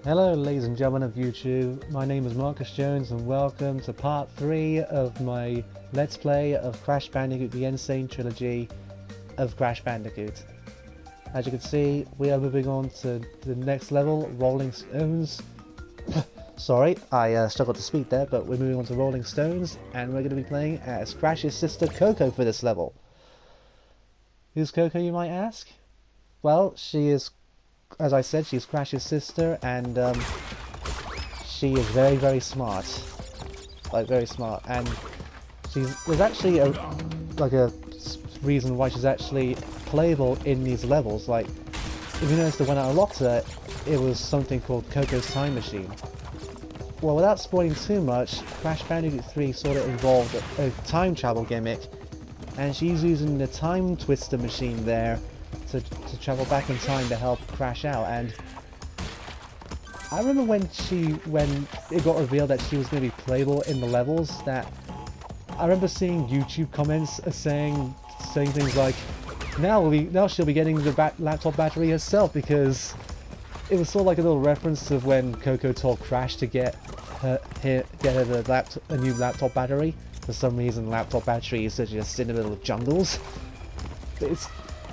Hello ladies and gentlemen of YouTube, my name is Marcus Jones and welcome to part 3 of my Let's Play of Crash Bandicoot the Insane Trilogy of Crash Bandicoot. As you can see, we are moving on to the next level, Rolling Stones. Sorry, I struggled to speak there, but we're moving on to Rolling Stones and we're going to be playing as Crash's sister Coco for this level. Who's Coco, you might ask? Well, she is, as I said, she's Crash's sister, and she is very, very smart. Like, very smart. And there's actually a reason why she's actually playable in these levels. Like, if you notice, the one I unlocked her, it was something called Coco's Time Machine. Well, without spoiling too much, Crash Bandicoot 3 sort of involved a time travel gimmick, and she's using the Time Twister machine there to travel back in time to help Crash out. And I remember when it got revealed that she was going to be playable in the levels, that I remember seeing YouTube comments saying things like, now she'll be getting the laptop battery herself, because it was sort of like a little reference to when Coco told Crash to get her a new laptop battery. For some reason, laptop batteries are just in the middle of jungles.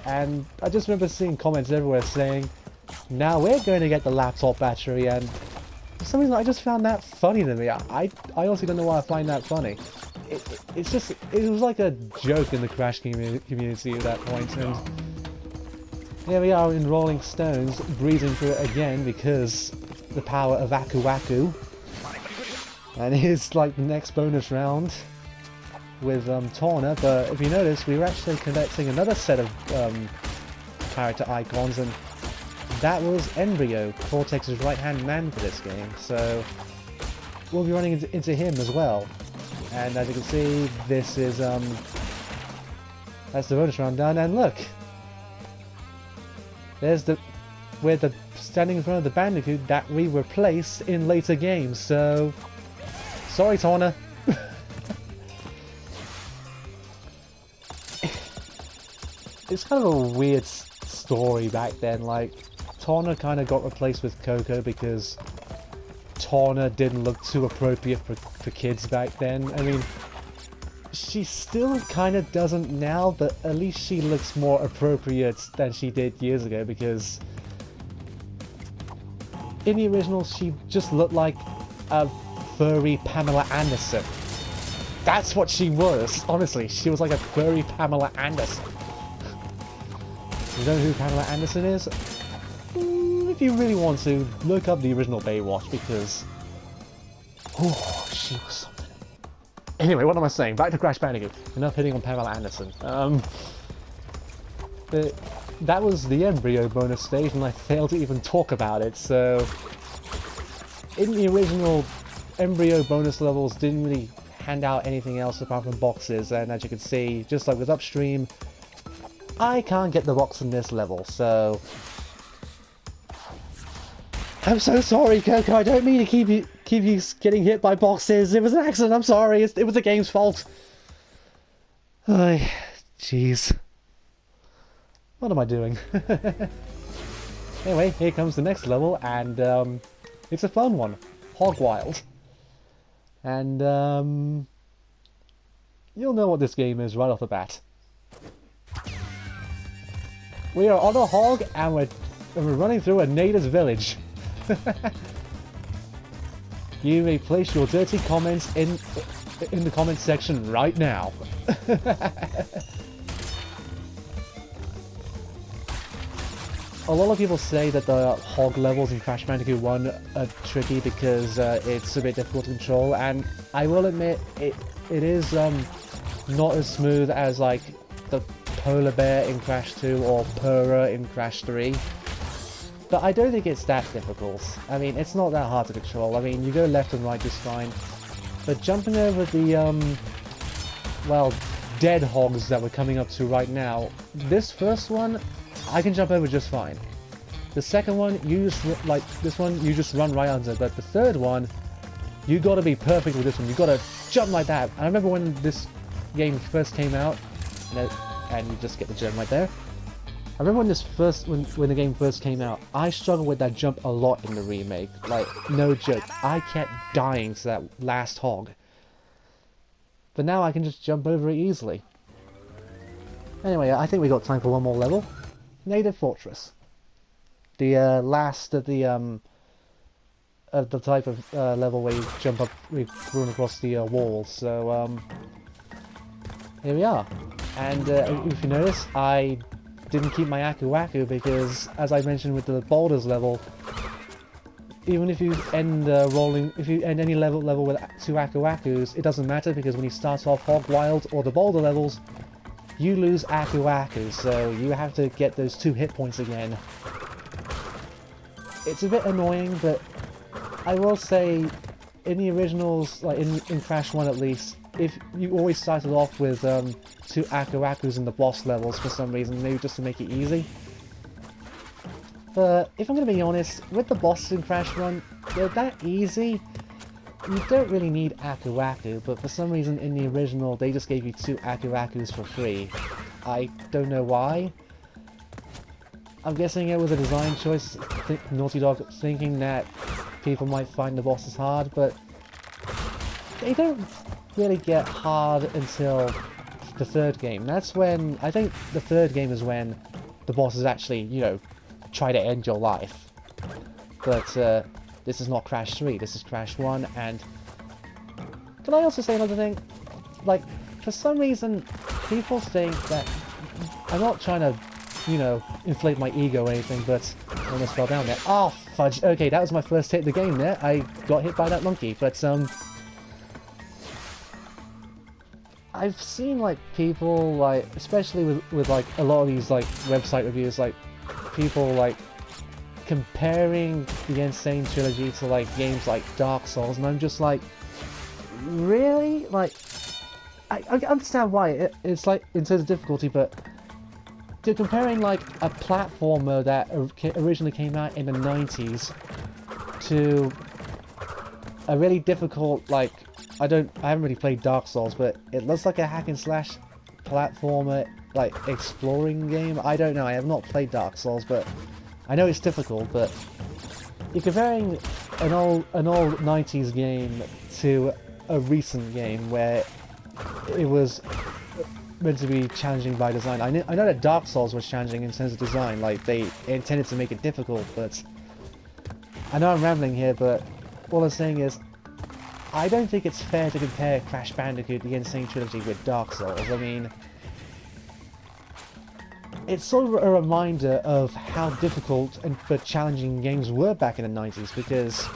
And I just remember seeing comments everywhere saying, now we're going to get the laptop battery, and for some reason I just found that funny to me. I honestly don't know why I find that funny. It was like a joke in the Crash community at that point, and here we are in Rolling Stones, breezing through it again because the power of Aku Aku. And here's like the next bonus round with Torna, but if you notice, we were actually collecting another set of character icons, and that was Embryo, Cortex's right-hand man for this game, so we'll be running into him as well. And as you can see, this is that's the bonus round done, and look! There's we're standing in front of the Bandicoot that we replaced in later games, so sorry Torna! It's kind of a weird story back then. Like, Torna kind of got replaced with Coco because Torna didn't look too appropriate for kids back then. I mean, she still kind of doesn't now, but at least she looks more appropriate than she did years ago, because in the original she just looked like a furry Pamela Anderson. That's what she was, honestly. She was like a furry Pamela Anderson. You know who Pamela Anderson is? If you really want to, look up the original Baywatch, because oh, she was something. Anyway, what am I saying? Back to Crash Bandicoot. Enough hitting on Pamela Anderson. That was the Embryo bonus stage, and I failed to even talk about it. So, in the original, Embryo bonus levels didn't really hand out anything else apart from boxes, and as you can see, just like with Upstream, I can't get the box in this level, so I'm so sorry, Coco. I don't mean to keep you getting hit by boxes. It was an accident. I'm sorry. It was the game's fault. Ay, jeez. What am I doing? Anyway, here comes the next level, and it's a fun one, Hog Wild. And you'll know what this game is right off the bat. We are on a hog, and we're running through a native's village. You may place your dirty comments in the comments section right now. A lot of people say that the hog levels in Crash Bandicoot 1 are tricky because it's a bit difficult to control, and I will admit it is not as smooth as like the Polar Bear in Crash 2 or Purah in Crash 3. But I don't think it's that difficult. I mean, it's not that hard to control. I mean, you go left and right just fine. But jumping over the, well, dead hogs that we're coming up to right now, this first one, I can jump over just fine. The second one, you just run right under. But the third one, you gotta be perfect with this one. You gotta jump like that. I remember when this game first came out, and you just get the gem right there. I remember when the game first came out, I struggled with that jump a lot in the remake. Like, no joke, I kept dying to that last hog. But now I can just jump over it easily. Anyway, I think we got time for one more level. Native Fortress. The last of the type of level where you jump up, we run across the wall. So here we are. And if you notice, I didn't keep my Aku Aku because, as I mentioned with the boulders level, even if you end any level with 2 Aku Akus, it doesn't matter because when you start off Hog Wild or the boulder levels, you lose Aku Aku, so you have to get those 2 hit points again. It's a bit annoying, but I will say, in the originals, like in Crash 1 at least, if you always started off with 2 Aku Akus in the boss levels for some reason, maybe just to make it easy. But if I'm going to be honest, with the bosses in Crash 1, they're that easy. You don't really need Aku Aku, but for some reason in the original they just gave you 2 Aku Akus for free. I don't know why. I'm guessing it was a design choice, Naughty Dog thinking that people might find the bosses hard, but they don't really get hard until the 3rd game. That's when, I think the 3rd game is when the bosses actually, you know, try to end your life. But this is not Crash 3, this is Crash 1, and can I also say another thing? Like, for some reason, people think that, I'm not trying to, you know, inflate my ego or anything, but I almost fell down there. Oh, fudge. Okay, that was my first hit of the game there. I got hit by that monkey, but, I've seen, like, people, like, especially with like, a lot of these, like, website reviews, like, people, like, comparing the Insane Trilogy to, like, games like Dark Souls, and I'm just like, really? Like, I understand why, it's like, in terms of difficulty, but to comparing, like, a platformer that originally came out in the 90s to a really difficult, like, I haven't really played Dark Souls, but it looks like a hack and slash platformer, like, exploring game. I don't know, I have not played Dark Souls, but I know it's difficult, but you're comparing an old 90s game to a recent game where it was meant to be challenging by design. I know that Dark Souls was challenging in terms of design, like they intended to make it difficult, but I know I'm rambling here, but all I'm saying is I don't think it's fair to compare Crash Bandicoot the Insane Trilogy with Dark Souls. I mean, it's sort of a reminder of how difficult but challenging games were back in the 90s, because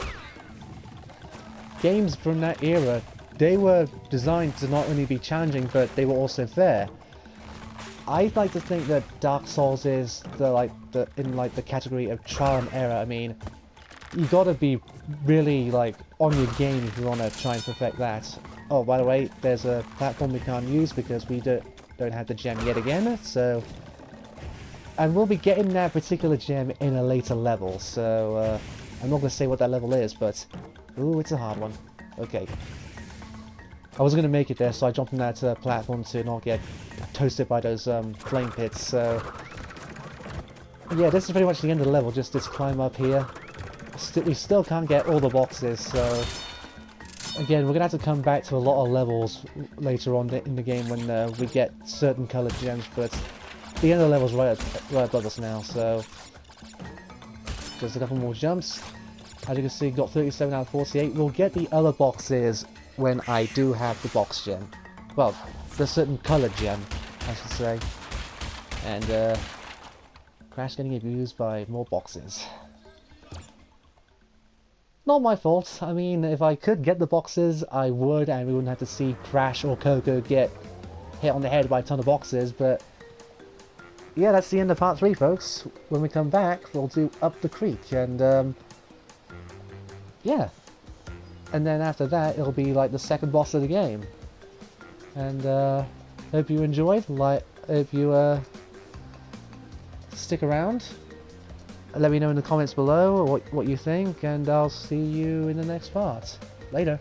games from that era, they were designed to not only be challenging, but they were also fair. I'd like to think that Dark Souls is in the category of trial and error. I mean, you gotta be really, like, on your game if you want to try and perfect that. Oh, by the way, there's a platform we can't use because we don't have the gem yet again, so... And we'll be getting that particular gem in a later level, so I'm not going to say what that level is, but... Ooh, it's a hard one. Okay. I was going to make it there, so I jumped on that platform to not get toasted by those flame pits, so... Yeah, this is pretty much the end of the level, just this climb up here. We still can't get all the boxes, so... Again, we're going to have to come back to a lot of levels later on in the game when we get certain coloured gems, but... The end of the level's right above us now, so... Just a couple more jumps. As you can see, got 37 out of 48. We'll get the other boxes when I do have the box gem. Well, the certain coloured gem, I should say. And, Crash getting abused by more boxes. Not my fault. I mean, if I could get the boxes, I would, and we wouldn't have to see Crash or Coco get hit on the head by a ton of boxes, but... Yeah, that's the end of part 3, folks. When we come back, we'll do Up the Creek, and, yeah. And then after that, it'll be, like, the second boss of the game. And, hope you enjoyed. Hope you, stick around. Let me know in the comments below what you think, and I'll see you in the next part. Later.